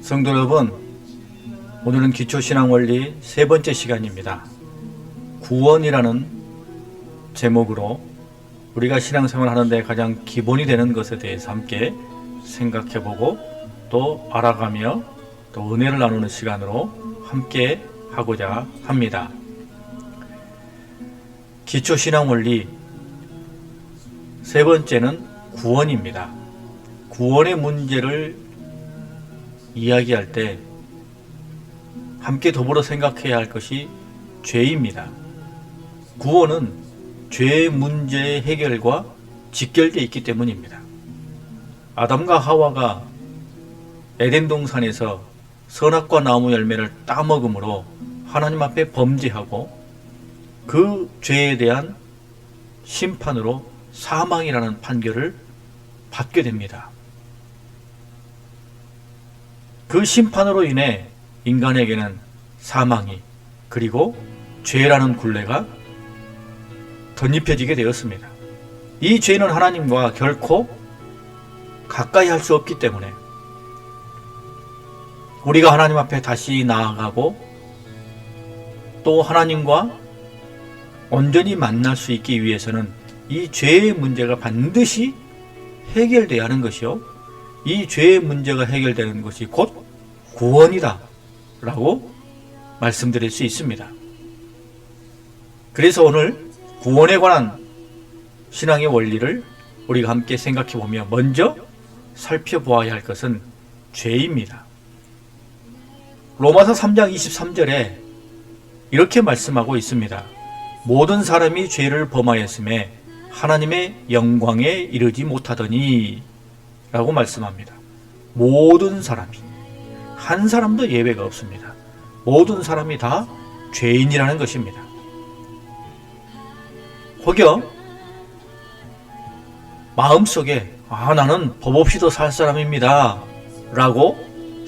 성도 여러분, 오늘은 기초신앙원리 세 번째 시간입니다. 구원이라는 제목으로 우리가 신앙생활 하는데 가장 기본이 되는 것에 대해서 함께 생각해보고 또 알아가며 또 은혜를 나누는 시간으로 함께 하고자 합니다. 기초신앙원리 세 번째는 구원입니다. 구원의 문제를 이야기할 때 함께 더불어 생각해야 할 것이 죄입니다. 구원은 죄의 문제의 해결과 직결되어 있기 때문입니다. 아담과 하와가 에덴 동산에서 선악과 나무 열매를 따먹음으로 하나님 앞에 범죄하고 그 죄에 대한 심판으로 사망이라는 판결을 받게 됩니다. 그 심판으로 인해 인간에게는 사망이 그리고 죄라는 굴레가 덧입혀지게 되었습니다. 이 죄는 하나님과 결코 가까이 할 수 없기 때문에 우리가 하나님 앞에 다시 나아가고 또 하나님과 온전히 만날 수 있기 위해서는 이 죄의 문제가 반드시 해결돼야 하는 것이요, 이 죄의 문제가 해결되는 것이 곧 구원이다 라고 말씀드릴 수 있습니다. 그래서 오늘 구원에 관한 신앙의 원리를 우리가 함께 생각해 보며 먼저 살펴보아야 할 것은 죄입니다. 로마서 3장 23절에 이렇게 말씀하고 있습니다. 모든 사람이 죄를 범하였음에 하나님의 영광에 이르지 못하더니 라고 말씀합니다. 모든 사람이, 한 사람도 예외가 없습니다. 모든 사람이 다 죄인이라는 것입니다. 혹여 마음속에 나는 법 없이도 살 사람입니다 라고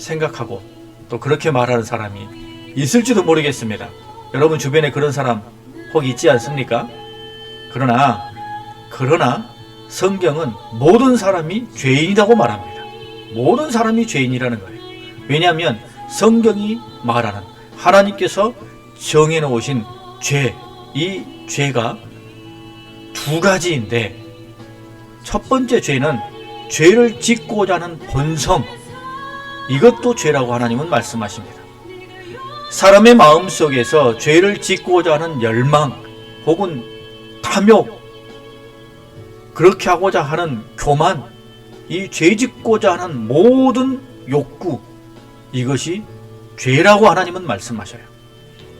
생각하고 또 그렇게 말하는 사람이 있을지도 모르겠습니다. 여러분 주변에 그런 사람 혹 있지 않습니까? 그러나 성경은 모든 사람이 죄인이라고 말합니다. 모든 사람이 죄인이라는 거예요. 왜냐하면 성경이 말하는 하나님께서 정해놓으신 죄, 이 죄가 두 가지인데 첫 번째 죄는 죄를 짓고자 하는 본성, 이것도 죄라고 하나님은 말씀하십니다. 사람의 마음속에서 죄를 짓고자 하는 열망 혹은 탐욕, 그렇게 하고자 하는 교만, 이 죄짓고자 하는 모든 욕구, 이것이 죄라고 하나님은 말씀하셔요.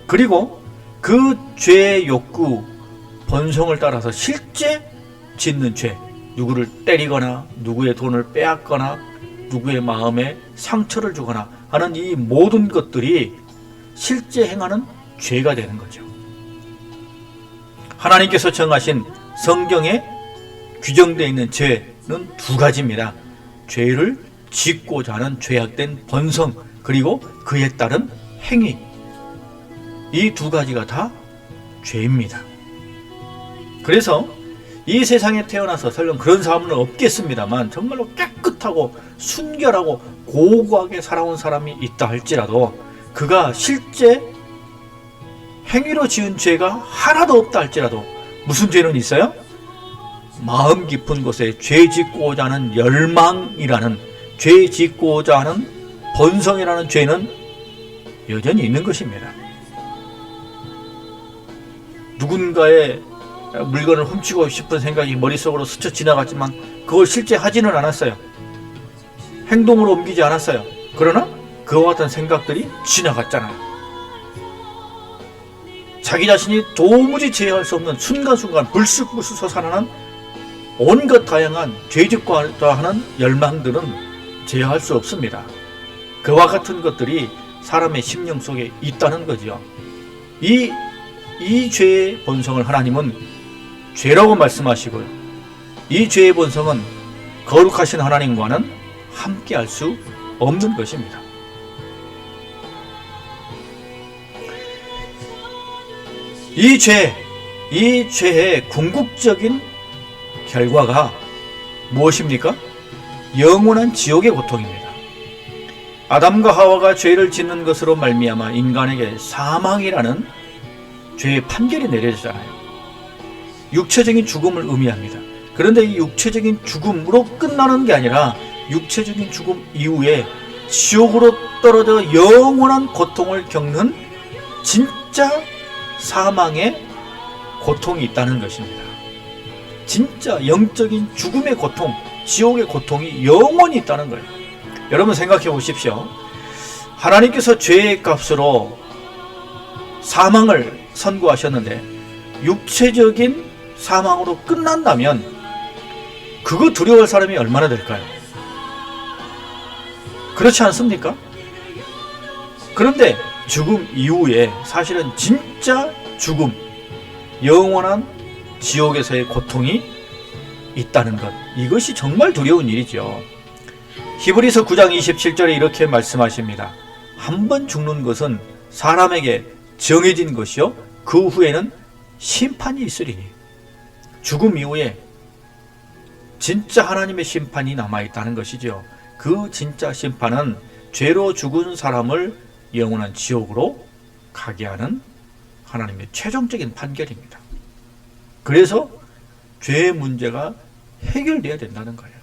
그리고 그 죄의 욕구, 본성을 따라서 실제 짓는 죄, 누구를 때리거나 누구의 돈을 빼앗거나 누구의 마음에 상처를 주거나 하는 이 모든 것들이 실제 행하는 죄가 되는 거죠. 하나님께서 정하신 성경에 규정되어 있는 죄는 두 가지입니다. 죄를 짓고자 하는 죄악된 본성, 그리고 그에 따른 행위, 이 두 가지가 다 죄입니다. 그래서 이 세상에 태어나서 설령 그런 사람은 없겠습니다만 정말로 깨끗하고 순결하고 고고하게 살아온 사람이 있다 할지라도 그가 실제 행위로 지은 죄가 하나도 없다 할지라도 무슨 죄는 있어요? 마음 깊은 곳에 죄 짓고자 하는 열망이라는, 죄 짓고자 하는 본성이라는 죄는 여전히 있는 것입니다. 누군가의 물건을 훔치고 싶은 생각이 머릿속으로 스쳐 지나갔지만 그걸 실제 하지는 않았어요. 행동으로 옮기지 않았어요. 그러나 그와 같은 생각들이 지나갔잖아요. 자기 자신이 도무지 제어할 수 없는 순간순간 불쑥불쑥 솟아나는 온갖 다양한 죄짓고자 하는 열망들은 제어할 수 없습니다. 그와 같은 것들이 사람의 심령 속에 있다는 거지요. 이 죄의 본성을 하나님은 죄라고 말씀하시고요, 이 죄의 본성은 거룩하신 하나님과는 함께 할 수 없는 것입니다. 이 죄의 궁극적인 결과가 무엇입니까? 영원한 지옥의 고통입니다. 아담과 하와가 죄를 짓는 것으로 말미암아 인간에게 사망이라는 죄의 판결이 내려지잖아요. 육체적인 죽음을 의미합니다. 그런데 이 육체적인 죽음으로 끝나는 게 아니라 육체적인 죽음 이후에 지옥으로 떨어져 영원한 고통을 겪는 진짜 사망의 고통이 있다는 것입니다. 진짜 영적인 죽음의 고통, 지옥의 고통이 영원히 있다는 거예요. 여러분 생각해 보십시오. 하나님께서 죄의 값으로 사망을 선고하셨는데 육체적인 사망으로 끝난다면 그거 두려워할 사람이 얼마나 될까요? 그렇지 않습니까? 그런데 죽음 이후에 사실은 진짜 죽음, 영원한 지옥에서의 고통이 있다는 것, 이것이 정말 두려운 일이죠. 히브리서 9장 27절에 이렇게 말씀하십니다. 한 번 죽는 것은 사람에게 정해진 것이요 그 후에는 심판이 있으리니. 죽음 이후에 진짜 하나님의 심판이 남아있다는 것이죠. 그 진짜 심판은 죄로 죽은 사람을 영원한 지옥으로 가게 하는 하나님의 최종적인 판결입니다. 그래서 죄의 문제가 해결돼야 된다는 거예요.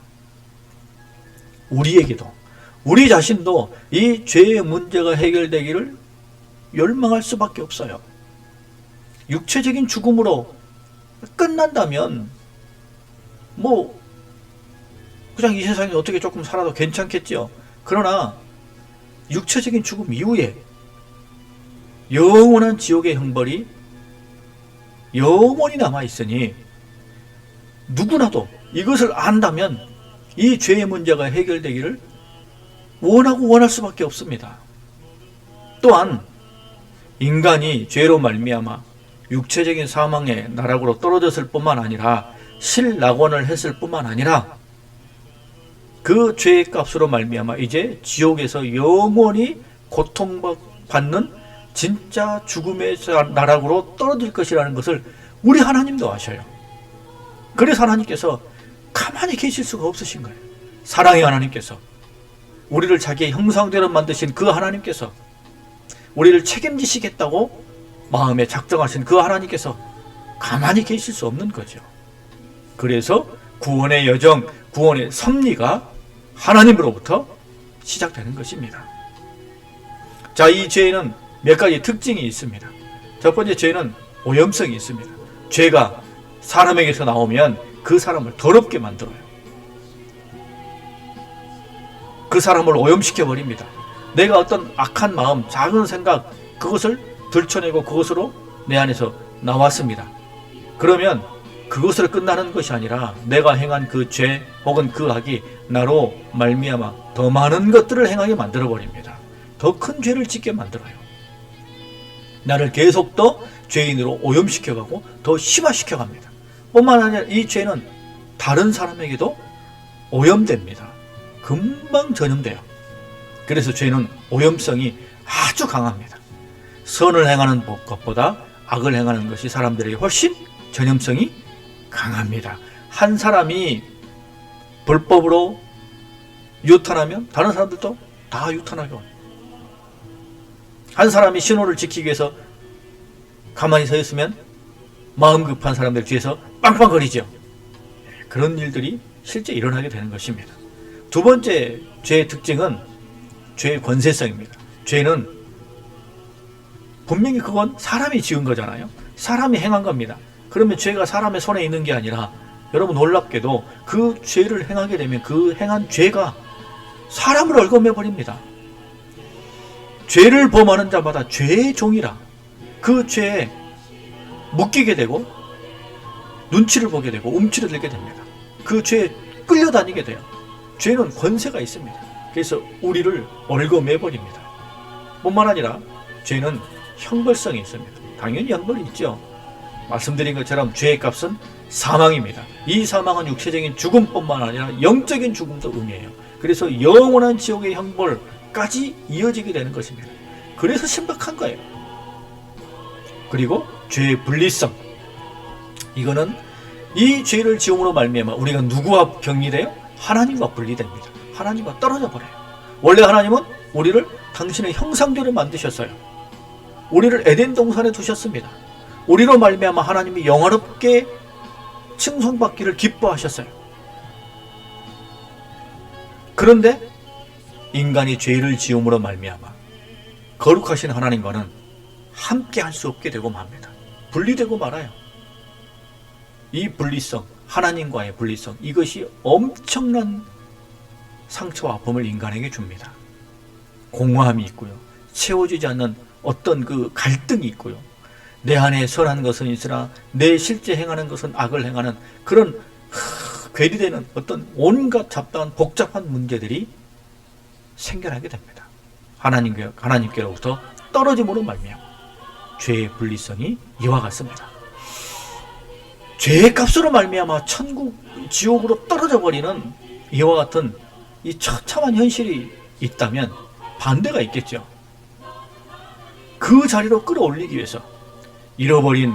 우리에게도, 우리 자신도 이 죄의 문제가 해결되기를 열망할 수밖에 없어요. 육체적인 죽음으로 끝난다면 그냥 이 세상에 어떻게 조금 살아도 괜찮겠죠. 그러나 육체적인 죽음 이후에 영원한 지옥의 형벌이 영원히 남아있으니 누구나도 이것을 안다면 이 죄의 문제가 해결되기를 원할 수밖에 없습니다. 또한 인간이 죄로 말미암아 육체적인 사망의 나락으로 떨어졌을 뿐만 아니라 실낙원을 했을 뿐만 아니라 그 죄의 값으로 말미암아 이제 지옥에서 영원히 고통받는 진짜 죽음의 나락으로 떨어질 것이라는 것을 우리 하나님도 아셔요. 그래서 하나님께서 가만히 계실 수가 없으신 거예요. 사랑의 하나님께서, 우리를 자기의 형상대로 만드신 그 하나님께서, 우리를 책임지시겠다고 마음에 작정하신 그 하나님께서 가만히 계실 수 없는 거죠. 그래서 구원의 여정, 구원의 섭리가 하나님으로부터 시작되는 것입니다. 자, 이 죄에는 몇 가지 특징이 있습니다. 첫 번째, 죄는 오염성이 있습니다. 죄가 사람에게서 나오면 그 사람을 더럽게 만들어요. 그 사람을 오염시켜 버립니다. 내가 어떤 악한 마음, 작은 생각, 그것을 들춰내고 그것으로 내 안에서 나왔습니다. 그러면 그것으로 끝나는 것이 아니라 내가 행한 그 죄 혹은 그 악이 나로 말미암아 더 많은 것들을 행하게 만들어 버립니다. 더 큰 죄를 짓게 만들어요. 나를 계속 더 죄인으로 오염시켜가고 더 심화시켜갑니다. 뿐만 아니라 이 죄는 다른 사람에게도 오염됩니다. 금방 전염돼요. 그래서 죄는 오염성이 아주 강합니다. 선을 행하는 것보다 악을 행하는 것이 사람들에게 훨씬 전염성이 강합니다. 한 사람이 불법으로 유턴하면 다른 사람들도 다 유턴하게 옵니다. 한 사람이 신호를 지키기 위해서 가만히 서 있으면 마음 급한 사람들 뒤에서 빵빵거리죠. 그런 일들이 실제 일어나게 되는 것입니다. 두 번째 죄의 특징은 죄의 권세성입니다. 죄는 분명히 그건 사람이 지은 거잖아요. 사람이 행한 겁니다. 그러면 죄가 사람의 손에 있는 게 아니라 여러분 놀랍게도 그 죄를 행하게 되면 그 행한 죄가 사람을 얽어매 버립니다. 죄를 범하는 자마다 죄의 종이라 그 죄에 묶이게 되고 눈치를 보게 되고 움츠려 들게 됩니다. 그 죄에 끌려다니게 돼요. 죄는 권세가 있습니다. 그래서 우리를 얽어매 버립니다. 뿐만 아니라 죄는 형벌성이 있습니다. 당연히 형벌이 있죠. 말씀드린 것처럼 죄의 값은 사망입니다. 이 사망은 육체적인 죽음뿐만 아니라 영적인 죽음도 의미해요. 그래서 영원한 지옥의 형벌까지 이어지게 되는 것입니다. 그래서 심각한 거예요. 그리고 죄의 분리성, 이거는 이 죄를 지음으로 말미암아 우리가 누구와 격리돼요? 하나님과 분리됩니다. 하나님과 떨어져 버려요. 원래 하나님은 우리를 당신의 형상대로 만드셨어요. 우리를 에덴 동산에 두셨습니다. 우리로 말미암아 하나님이 영화롭게 칭송받기를 기뻐하셨어요. 그런데 인간이 죄를 지음으로 말미암아 거룩하신 하나님과는 함께 할 수 없게 되고 맙니다. 분리되고 말아요. 이 분리성, 하나님과의 분리성, 이것이 엄청난 상처와 아픔을 인간에게 줍니다. 공허함이 있고요. 채워지지 않는 어떤 그 갈등이 있고요. 내 안에 선한 것은 있으나 내 실제 행하는 것은 악을 행하는 그런 괴리되는 어떤 온갖 잡다한 복잡한 문제들이 생겨나게 됩니다. 하나님께로부터 떨어짐으로 말미암아 죄의 분리성이 이와 같습니다. 죄의 값으로 말미암아 천국, 지옥으로 떨어져 버리는 이와 같은 이 처참한 현실이 있다면 반대가 있겠죠. 그 자리로 끌어올리기 위해서 잃어버린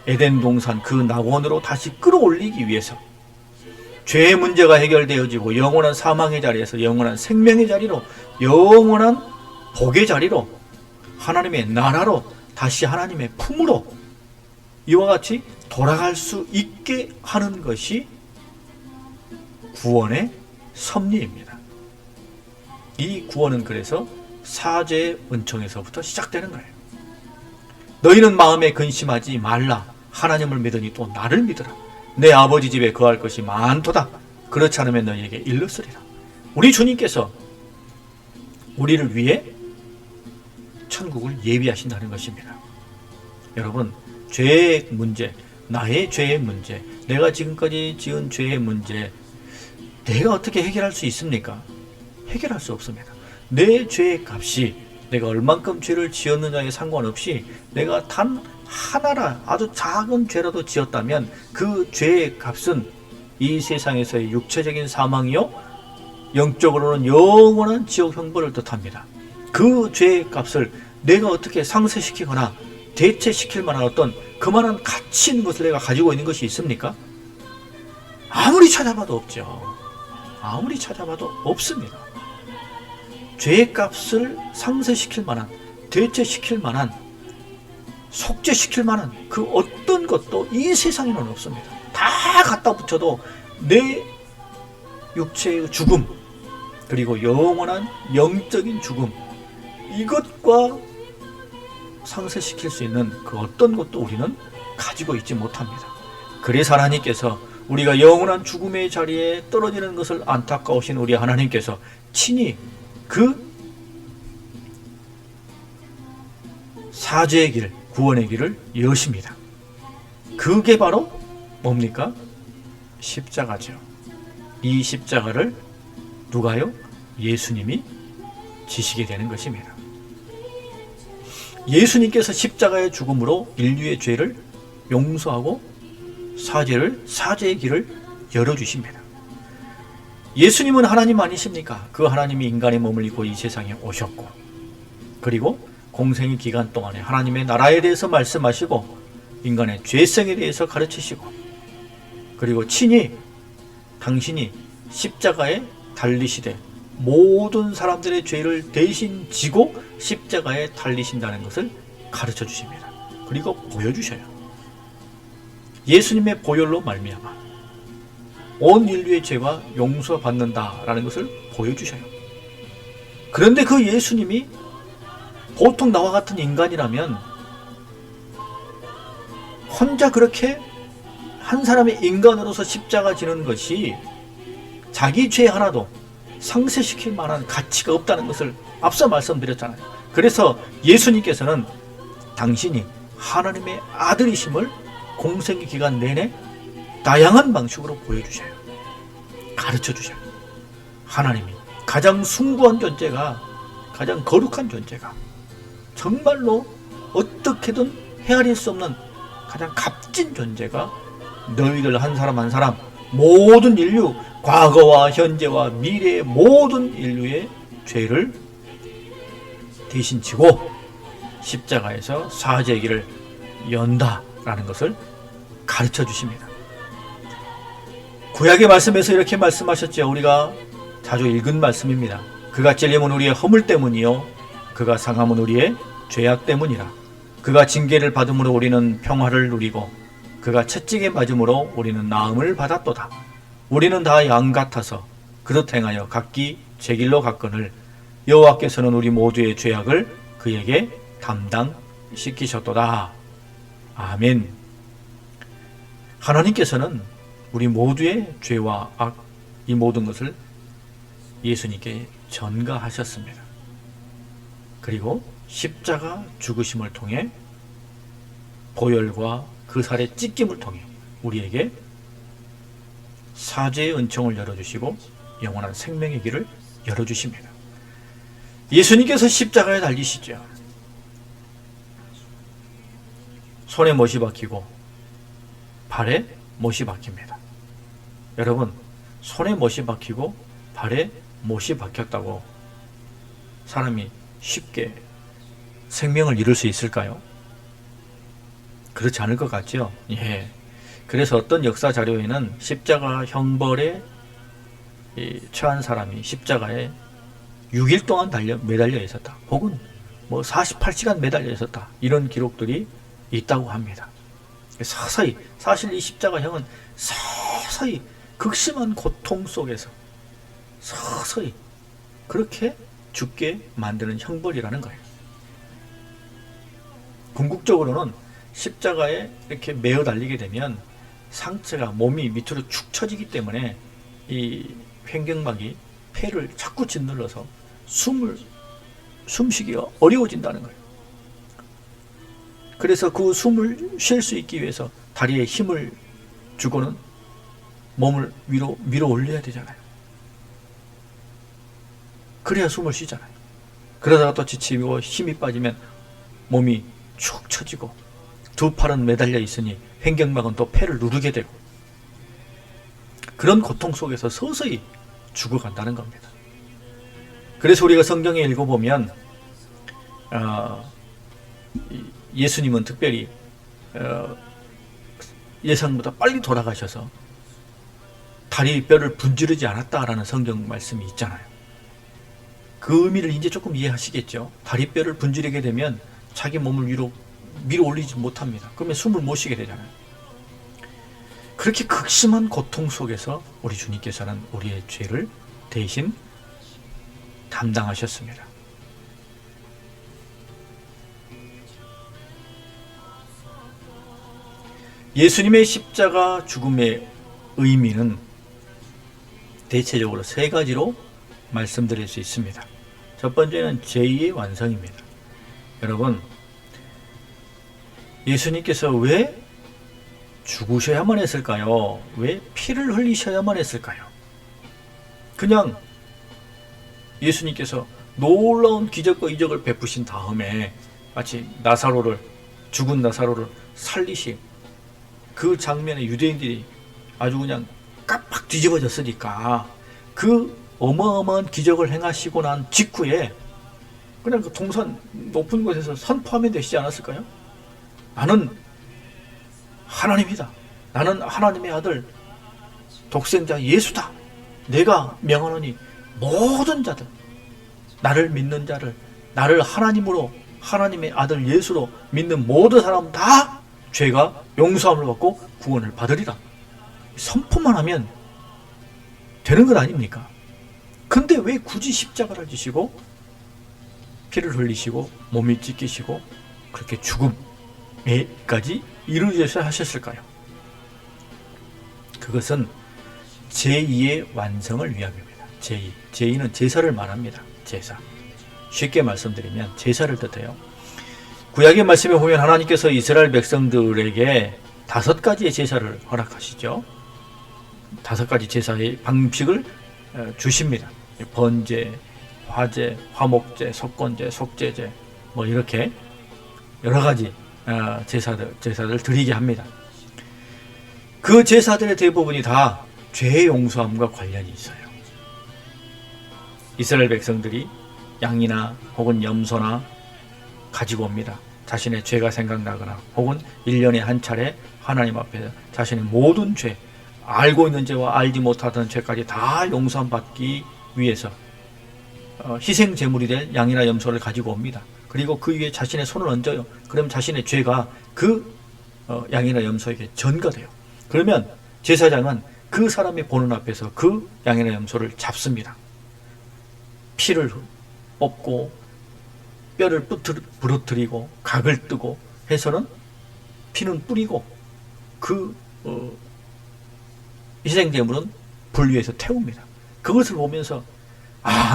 에덴 동산 그 낙원으로 다시 끌어올리기 위해서 죄의 문제가 해결되어지고 영원한 사망의 자리에서 영원한 생명의 자리로 영원한 복의 자리로 하나님의 나라로 다시 하나님의 품으로 이와 같이 돌아갈 수 있게 하는 것이 구원의 섭리입니다. 이 구원은 그래서 사죄의 은총에서부터 시작되는 거예요. 너희는 마음에 근심하지 말라. 하나님을 믿으니 또 나를 믿으라. 내 아버지 집에 거할 것이 많도다. 그렇지 않으면 너희에게 일렀으리라. 우리 주님께서 우리를 위해 천국을 예비하신다는 것입니다. 여러분, 죄의 문제, 나의 죄의 문제, 내가 지금까지 지은 죄의 문제, 내가 어떻게 해결할 수 있습니까? 해결할 수 없습니다. 내 죄의 값이 내가 얼만큼 죄를 지었느냐에 상관없이 내가 단 하나라 아주 작은 죄라도 지었다면 그 죄의 값은 이 세상에서의 육체적인 사망이요, 영적으로는 영원한 지옥 형벌을 뜻합니다. 그 죄의 값을 내가 어떻게 상쇄시키거나 대체시킬 만한 어떤 그만한 가치 있는 것을 내가 가지고 있는 것이 있습니까? 아무리 찾아봐도 없죠. 아무리 찾아봐도 없습니다. 죄의 값을 상쇄시킬 만한, 대체시킬 만한, 속죄시킬 만한 그 어떤 것도 이 세상에는 없습니다. 다 갖다 붙여도 내 육체의 죽음, 그리고 영원한 영적인 죽음, 이것과 상쇄시킬 수 있는 그 어떤 것도 우리는 가지고 있지 못합니다. 그래서 하나님께서 우리가 영원한 죽음의 자리에 떨어지는 것을 안타까우신 우리 하나님께서 친히 그 사죄의 길, 구원의 길을 여십니다. 그게 바로 뭡니까? 십자가죠. 이 십자가를 누가요? 예수님이 지시게 되는 것입니다. 예수님께서 십자가의 죽음으로 인류의 죄를 용서하고 사죄의 길을 열어주십니다. 예수님은 하나님 아니십니까? 그 하나님이 인간의 몸을 입고 이 세상에 오셨고, 그리고 공생의 기간 동안에 하나님의 나라에 대해서 말씀하시고 인간의 죄성에 대해서 가르치시고, 그리고 친히 당신이 십자가에 달리시되 모든 사람들의 죄를 대신 지고 십자가에 달리신다는 것을 가르쳐 주십니다. 그리고 보여주셔요. 예수님의 보혈로 말미암아 온 인류의 죄가 용서받는다라는 것을 보여주셔요. 그런데 그 예수님이 보통 나와 같은 인간이라면 혼자 그렇게 한 사람의 인간으로서 십자가 지는 것이 자기 죄 하나도 상쇄시킬 만한 가치가 없다는 것을 앞서 말씀드렸잖아요. 그래서 예수님께서는 당신이 하나님의 아들이심을 공생의 기간 내내 다양한 방식으로 보여주셔요. 가르쳐주셔요. 하나님이 가장 숭고한 존재가, 가장 거룩한 존재가, 정말로 어떻게든 헤아릴 수 없는 가장 값진 존재가 너희들 한 사람 한 사람, 모든 인류, 과거와 현재와 미래의 모든 인류의 죄를 대신 지고 십자가에서 사죄의 길을 연다라는 것을 가르쳐 주십니다. 구약의 말씀에서 이렇게 말씀하셨죠. 우리가 자주 읽은 말씀입니다. 그가 찔림은 우리의 허물 때문이요 그가 상함은 우리의 죄악 때문이라. 그가 징계를 받음으로 우리는 평화를 누리고 그가 채찍에 맞음으로 우리는 나음을 받았도다. 우리는 다 양 같아서 그릇 행하여 각기 제 길로 갔거늘 여호와께서는 우리 모두의 죄악을 그에게 담당시키셨도다. 아멘. 하나님께서는 우리 모두의 죄와 악, 이 모든 것을 예수님께 전가하셨습니다. 그리고 십자가 죽으심을 통해 보혈과 그 살의 찢김을 통해 우리에게 사죄의 은총을 열어주시고 영원한 생명의 길을 열어주십니다. 예수님께서 십자가에 달리시죠. 손에 못이 박히고 발에 못이 박힙니다. 여러분, 손에 못이 박히고 발에 못이 박혔다고 사람이 쉽게 생명을 잃을 수 있을까요? 그렇지 않을 것 같죠? 예. 그래서 어떤 역사 자료에는 십자가 형벌에 처한 사람이 십자가에 6일 동안 매달려 있었다. 혹은 48시간 매달려 있었다. 이런 기록들이 있다고 합니다. 서서히, 사실 이 십자가형은 서서히 극심한 고통 속에서 서서히 그렇게 죽게 만드는 형벌이라는 거예요. 궁극적으로는 십자가에 이렇게 매어 달리게 되면 상체가, 몸이 밑으로 축 처지기 때문에 이 횡격막이 폐를 자꾸 짓눌러서 숨쉬기가 어려워진다는 거예요. 그래서 그 숨을 쉴 수 있기 위해서 다리에 힘을 주고는 몸을 위로 밀어 올려야 되잖아요. 그래야 숨을 쉬잖아요. 그러다가 또 지치고 힘이 빠지면 몸이 축 처지고 두 팔은 매달려 있으니 횡격막은 또 폐를 누르게 되고 그런 고통 속에서 서서히 죽어간다는 겁니다. 그래서 우리가 성경에 읽어보면 예수님은 특별히 예상보다 빨리 돌아가셔서 다리뼈를 분지르지 않았다라는 성경 말씀이 있잖아요. 그 의미를 이제 조금 이해하시겠죠. 다리뼈를 분지르게 되면 자기 몸을 위로 밀어 올리지 못합니다. 그러면 숨을 못 쉬게 되잖아요. 그렇게 극심한 고통 속에서 우리 주님께서는 우리의 죄를 대신 담당하셨습니다. 예수님의 십자가 죽음의 의미는 대체적으로 세 가지로 말씀드릴 수 있습니다. 첫 번째는 제2의 완성입니다. 여러분, 예수님께서 왜 죽으셔야만 했을까요? 왜 피를 흘리셔야만 했을까요? 그냥 예수님께서 놀라운 기적과 이적을 베푸신 다음에 마치 죽은 나사로를 살리신 그 장면에 유대인들이 아주 그냥 깜빡 뒤집어졌으니까 그 어마어마한 기적을 행하시고 난 직후에 그냥 그 동산 높은 곳에서 선포하면 되시지 않았을까요? 나는 하나님이다. 나는 하나님의 아들 독생자 예수다. 내가 명하노니 모든 자들, 나를 믿는 자를, 나를 하나님으로, 하나님의 아들 예수로 믿는 모든 사람 다 죄가 용서함을 받고 구원을 받으리라. 선포만 하면 되는 것 아닙니까? 근데 왜 굳이 십자가를 지시고 피를 흘리시고 몸이 찢기시고 그렇게 죽음에까지 이루어져야 하셨을까요? 그것은 제2의 완성을 위함입니다. 제2는 제사를 말합니다. 제사. 쉽게 말씀드리면 제사를 뜻해요. 구약의 말씀에 보면 하나님께서 이스라엘 백성들에게 5가지의 제사를 허락하시죠. 5가지 제사의 방식을 주십니다. 번제, 화제, 화목제, 속건제, 속죄제, 이렇게 여러 가지 제사들 드리게 합니다. 그 제사들의 대부분이 다 죄 용서함과 관련이 있어요. 이스라엘 백성들이 양이나 혹은 염소나 가지고 옵니다. 자신의 죄가 생각나거나 혹은 1년에 한 차례 하나님 앞에 자신의 모든 죄, 알고 있는 죄와 알지 못하던 죄까지 다 용서받기 위해서 희생 제물이 될 양이나 염소를 가지고 옵니다. 그리고 그 위에 자신의 손을 얹어요. 그럼 자신의 죄가 그 양이나 염소에게 전가돼요. 그러면 제사장은 그 사람이 보는 앞에서 그 양이나 염소를 잡습니다. 피를 뽑고 뼈를 부러뜨리고 각을 뜨고 해서는 피는 뿌리고 그 희생제물은 불 위에서 태웁니다. 그것을 보면서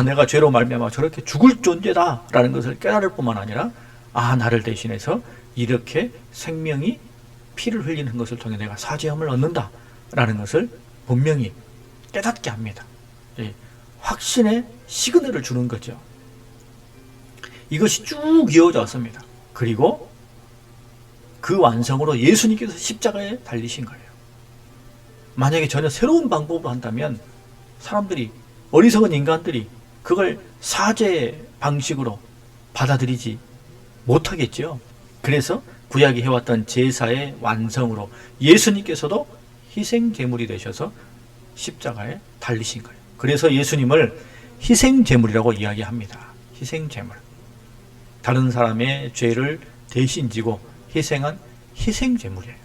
내가 죄로 말미암아 저렇게 죽을 존재다 라는 것을 깨달을 뿐만 아니라 나를 대신해서 이렇게 생명이 피를 흘리는 것을 통해 내가 사죄함을 얻는다 라는 것을 분명히 깨닫게 합니다. 확신의 시그널을 주는 거죠. 이것이 쭉 이어져 왔습니다. 그리고 그 완성으로 예수님께서 십자가에 달리신 거예요. 만약에 전혀 새로운 방법으로 한다면 사람들이, 어리석은 인간들이 그걸 사죄 방식으로 받아들이지 못하겠죠. 그래서 구약이 해왔던 제사의 완성으로 예수님께서도 희생제물이 되셔서 십자가에 달리신 거예요. 그래서 예수님을 희생제물이라고 이야기합니다. 희생제물. 다른 사람의 죄를 대신 지고 희생한 희생제물이에요.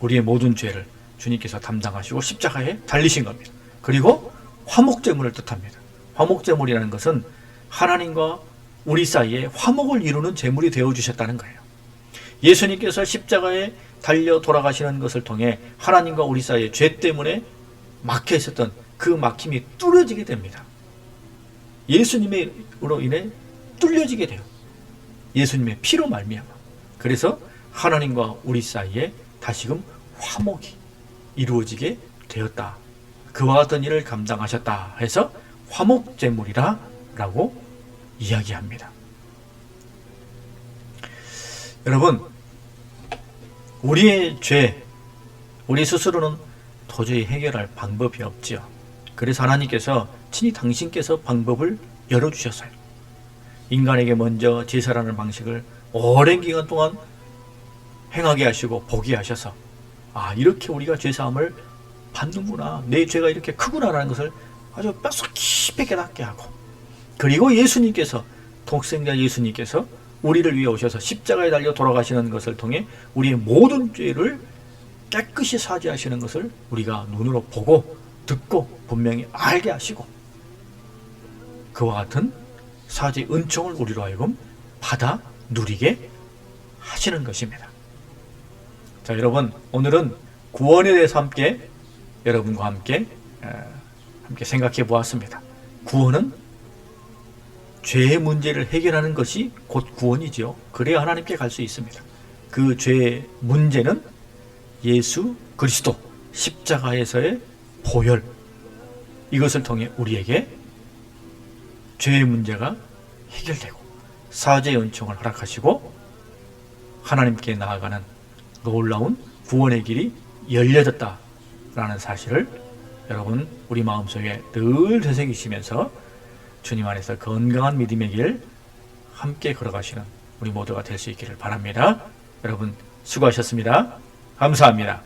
우리의 모든 죄를 주님께서 담당하시고 십자가에 달리신 겁니다. 그리고 화목제물을 뜻합니다. 화목제물이라는 것은 하나님과 우리 사이에 화목을 이루는 제물이 되어주셨다는 거예요. 예수님께서 십자가에 달려 돌아가시는 것을 통해 하나님과 우리 사이에 죄 때문에 막혀 있었던 그 막힘이 뚫어지게 됩니다. 예수님으로 인해 뚫려지게 돼요. 예수님의 피로 말미암아. 그래서 하나님과 우리 사이에 다시금 화목이 이루어지게 되었다. 그와 같은 일을 감당하셨다 해서 화목제물이라 라고 이야기합니다. 여러분, 우리의 죄, 우리 스스로는 도저히 해결할 방법이 없지요. 그래서 하나님께서 친히 당신께서 방법을 열어주셨어요. 인간에게 먼저 제사라는 방식을 오랜 기간 동안 행하게 하시고 보게 하셔서 이렇게 우리가 죄사함을 받는구나, 내 죄가 이렇게 크구나라는 것을 아주 뼛속 깊이 깨닫게 하고, 그리고 예수님께서, 독생자 예수님께서 우리를 위해 오셔서 십자가에 달려 돌아가시는 것을 통해 우리의 모든 죄를 깨끗이 사죄하시는 것을 우리가 눈으로 보고 듣고 분명히 알게 하시고, 그와 같은 사죄 은총을 우리로 하여금 받아 누리게 하시는 것입니다. 자, 여러분, 오늘은 구원에 대해서 함께 여러분과 함께 생각해 보았습니다. 구원은 죄의 문제를 해결하는 것이 곧 구원이지요. 그래야 하나님께 갈 수 있습니다. 그 죄의 문제는 예수 그리스도 십자가에서의 보혈, 이것을 통해 우리에게 죄의 문제가 해결되고 사죄의 은총을 허락하시고 하나님께 나아가는 놀라운 구원의 길이 열려졌다라는 사실을 여러분 우리 마음속에 늘 되새기시면서 주님 안에서 건강한 믿음의 길 함께 걸어가시는 우리 모두가 될 수 있기를 바랍니다. 여러분 수고하셨습니다. 감사합니다.